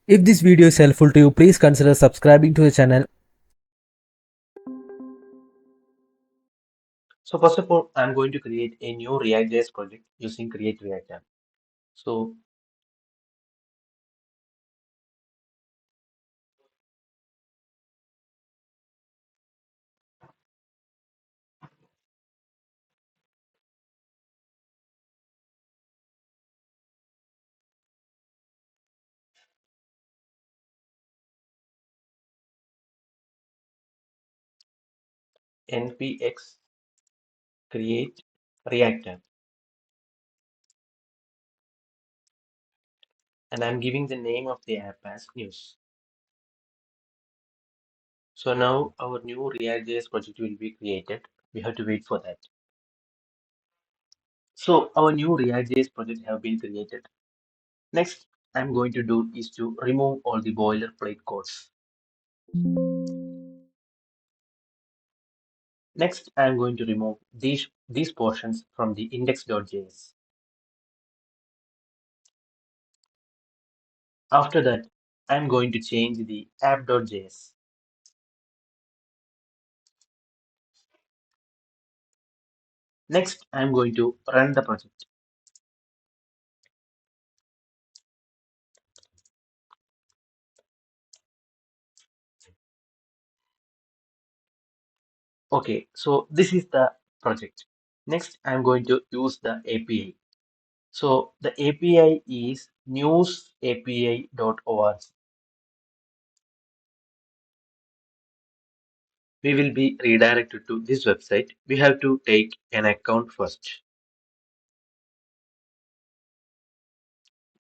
If this video is helpful to you, please consider subscribing to the channel. So first of all, I'm going to create a new React.js project using Create React app. So npx create React app, and I'm giving the name of the app as news. So now our new React.js project will be created. We have to wait for that. So our new React.js project have been created. Next, I'm going to do is to remove all the boilerplate codes. Next, I'm going to remove these portions from the index.js. After that, I'm going to change the app.js. Next, I'm going to run the project. Okay, so this is the project. Next, I'm going to use the API. So the API is newsapi.org. We will be redirected to this website. We have to take an account first.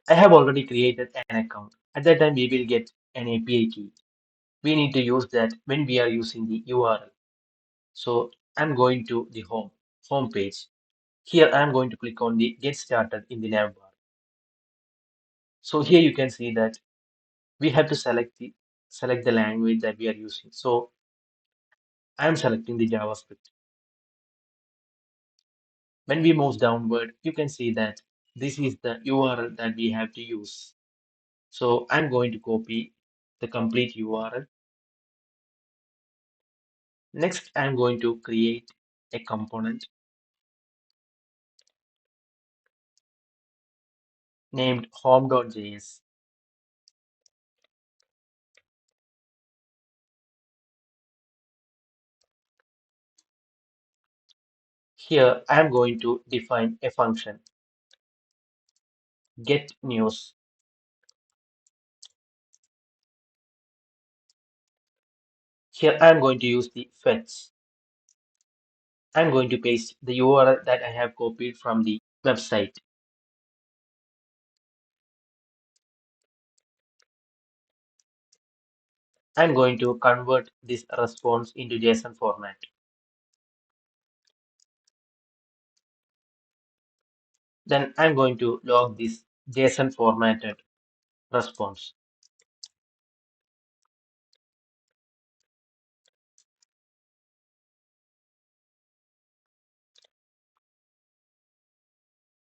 I have already created an account. At that time, we will get an API key. We need to use that when we are using the URL. So I'm going to the home page. Here I'm going to click on the get started in the navbar. So here you can see that we have to select the language that we are using. So I'm selecting the JavaScript. When we move downward, you can see that this is the URL that we have to use. So I'm going to copy the complete URL. Next, I'm going to create a component named home.js. Here, I'm going to define a function, get news. Here, I'm going to use the fetch. I'm going to paste the URL that I have copied from the website. I'm going to convert this response into JSON format. Then I'm going to log this JSON formatted response.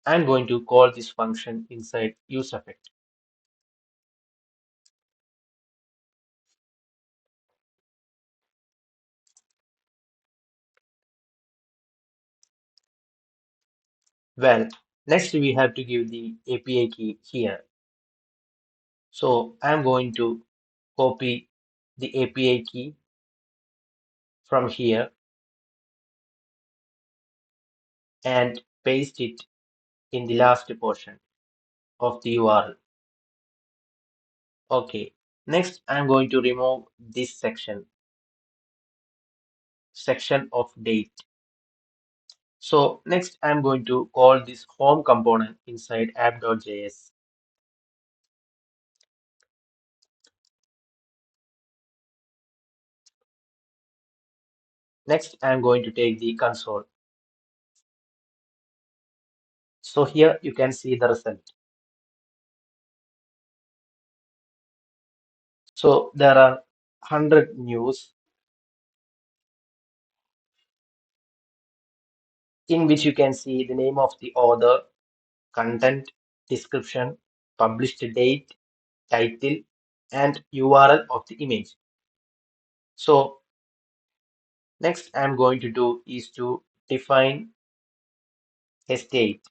I'm going to call this function inside useEffect. Well, next we have to give the API key here. So I'm going to copy the API key from here and paste it in the last portion of the URL. Okay. Next, I'm going to remove this section of date. So next, I'm going to call this home component inside app.js. Next, I'm going to take the console. So here you can see the result. So there are 100 news in which you can see the name of the author, content, description, published date, title, and URL of the image. So next I'm going to do is to define a state.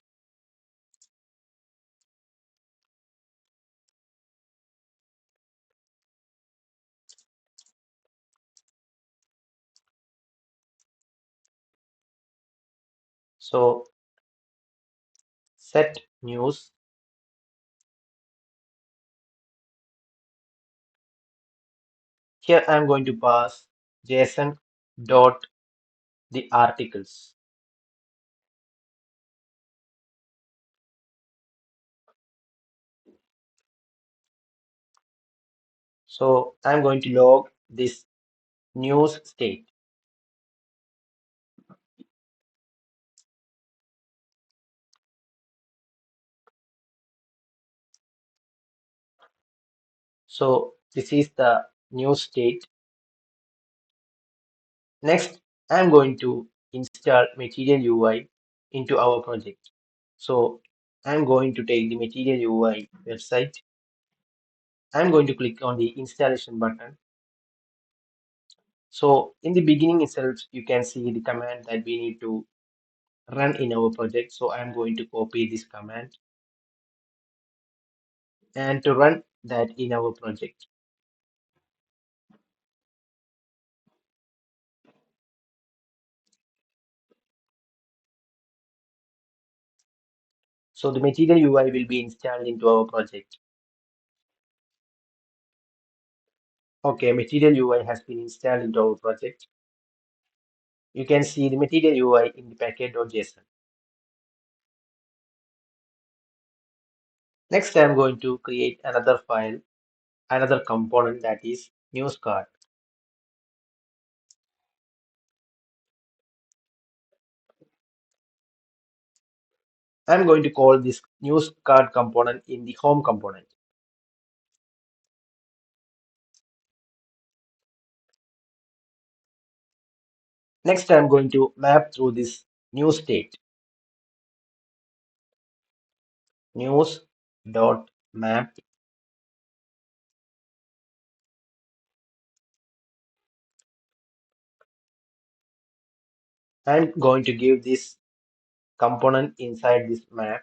So set news. Here I'm going to pass JSON dot the articles. So I'm going to log this news state. So this is the news state. Next, I'm going to install Material UI into our project. So I'm going to take the Material UI website. I'm going to click on the installation button. So in the beginning itself, you can see the command that we need to run in our project. So I'm going to copy this command and to run that in our project. So the Material UI will be installed into our project. Okay, Material UI has been installed into our project. You can see the Material UI in the package.json. Next, I'm going to create another file, another component that is news card. I'm going to call this news card component in the home component. Next, I'm going to map through this news state, news dot map. I'm going to give this component inside this map,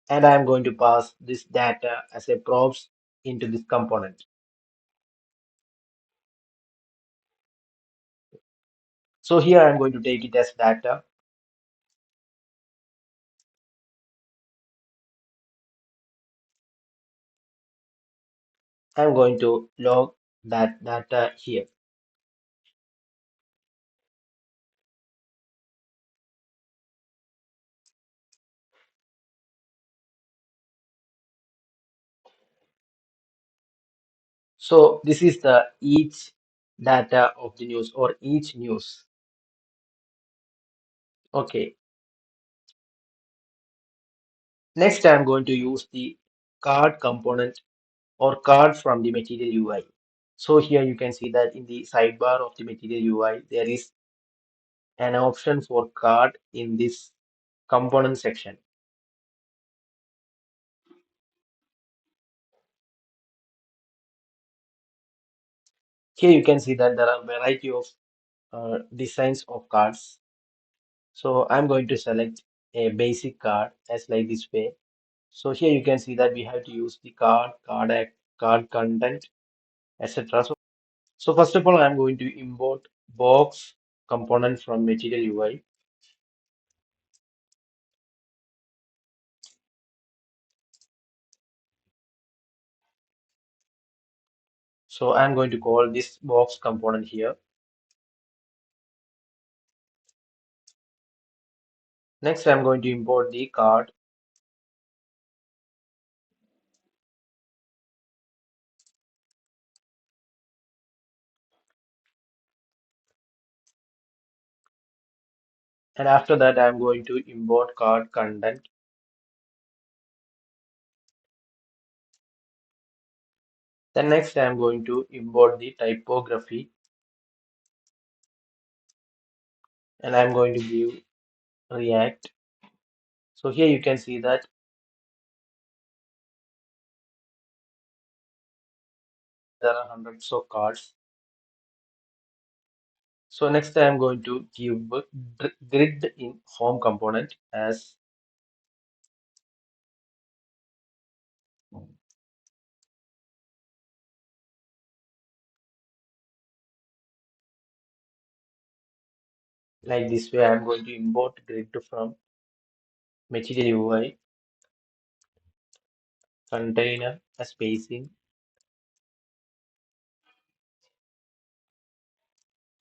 and I'm going to pass this data as a props into this component. So here I'm going to take it as data. I'm going to log that data here. So this is the each data of the news or each news. Okay. Next, I'm going to use the card component or card from the Material UI. So here you can see that in the sidebar of the Material UI, there is an option for card in this component section. Here you can see that there are a variety of designs of cards. So I'm going to select a basic card as like this way. So here you can see that we have to use the card content, etc. So first of all, I'm going to import box component from Material UI. So I'm going to call this box component here. Next, I'm going to import the card. And after that, I'm going to import card content. Then next, I'm going to import the typography. And I'm going to give React. So here you can see that there are hundreds of cards. So next I am going to give grid in home component as like this way. I am going to import grid from material UI container a spacing,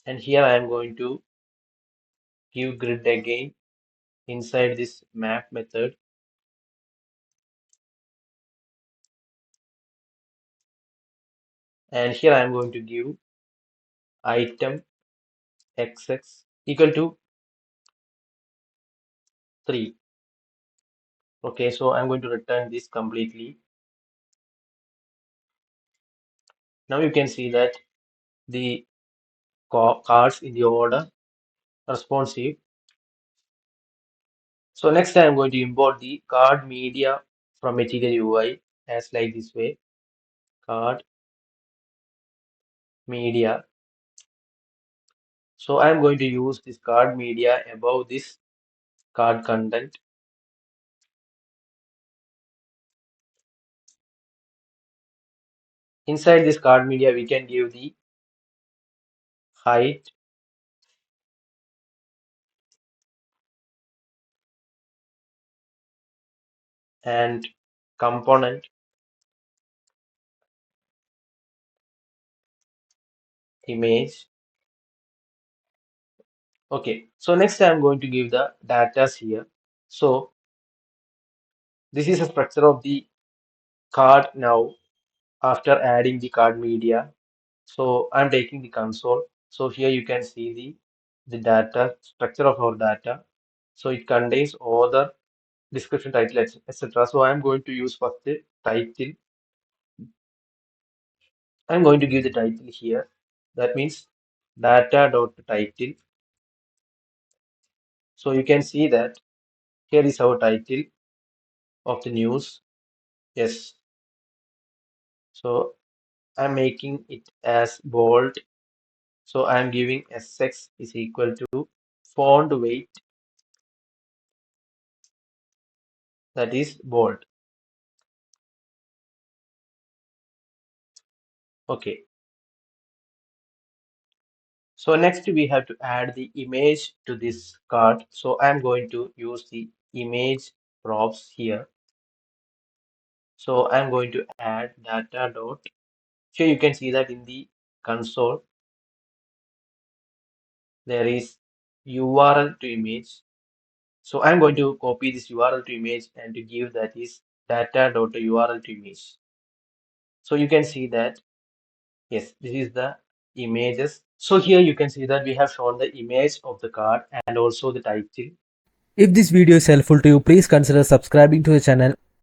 and here I am going to give grid again inside this map method, and here I am going to give item xx equal to 3. Okay, so I'm going to return this completely. Now you can see that the cards in the order responsive. So next I'm going to import the card media from material UI as like this way, card media. So I'm going to use this card media above this card content. Inside this card media, we can give the height and component image. Okay, so next I'm going to give the datas here. So this is a structure of the card now after adding the card media. So I'm taking the console. So here you can see the data structure of our data. So it contains all the description, title, etc. So I'm going to use first the title. I'm going to give the title here. That means data.title. So you can see that here is our title of the news. Yes. So I'm making it as bold. So I'm giving sx is equal to font weight, that is bold. Okay. So next we have to add the image to this card. So I'm going to use the image props here. So I'm going to add data dot. Here you can see that in the console there is URL to image. So I'm going to copy this URL to image and to give that is data.url to image. So you can see that, yes, this is the images. So here you can see that we have shown the image of the card and also the title. If this video is helpful to you, please consider subscribing to the channel